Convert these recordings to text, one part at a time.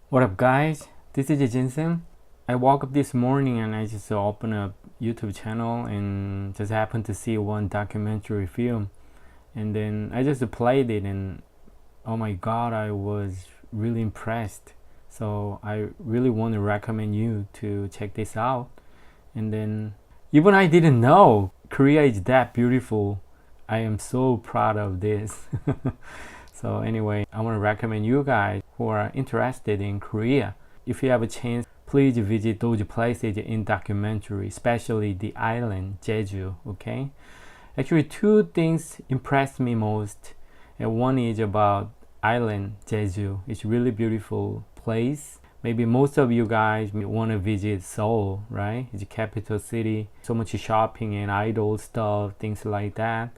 What up, guys? This is Jinsam. I woke up this morning and I just opened a YouTube channel and just happened to see one documentary film. And then I just played it, and oh my god, I was really impressed. So I really want to recommend you to check this out. And then even I didn't know Korea is that beautiful. I am so proud of this. So anyway, I want to recommend you guys who are interested in Korea. If you have a chance, please visit those places in documentary, especially the island Jeju. Okay. Actually, two things impressed me most. And one is about island Jeju. It's really beautiful place. Maybe most of you guys want to visit Seoul, right? It's a capital city. So much shopping and idol stuff, things like that,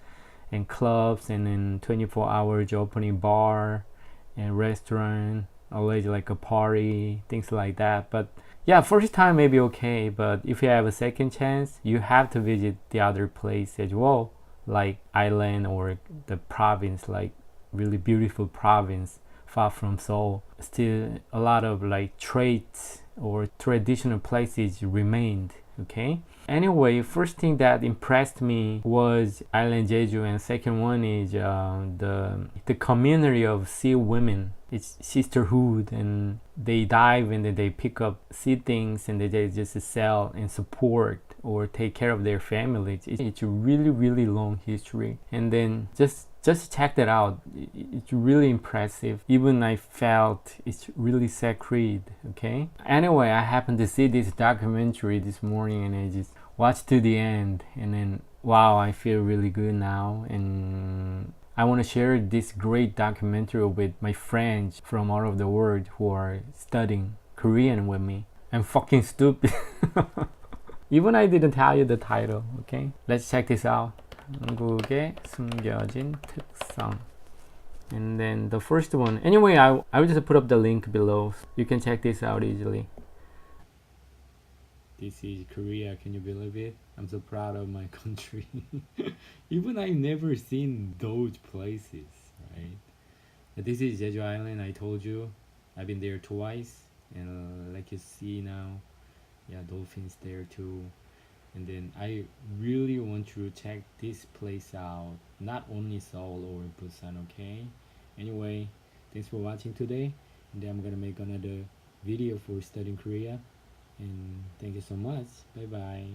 and clubs, and then 24 hours opening bar and restaurant, always like a party, things like that. But yeah, first time maybe okay, but if you have a second chance, you have to visit the other place as well, like island or the province, like really beautiful province far from Seoul. Still a lot of like traits or traditional places remained. Okay. Anyway, first thing that impressed me was Island Jeju, and second one is the community of sea women. It's sisterhood, and they dive and then they pick up sea things and they just sell and support or take care of their families. It's a really long history, and then just check that out. It's really impressive. Even I felt it's really sacred. Okay. Anyway, I happened to see this documentary this morning and I just watched to the end, and then wow, I feel really good now, and I want to share this great documentary with my friends from all over the world who are studying Korean with me. I'm fucking stupid. Even I didn't tell you the title. Okay, let's check this out. 한국의 숨겨진 특성. And then the first one. Anyway, I will just put up the link below. You can check this out easily. This is Korea. Can you believe it? I'm so proud of my country. Even I've never seen those places, right? This is Jeju Island. I told you, I've been there twice, and like you see now, yeah, dolphins there too. And then I really want you to check this place out. Not only Seoul or Busan, okay? Anyway, thanks for watching today. And then I'm gonna make another video for studying Korea. And thank you so much. Bye bye.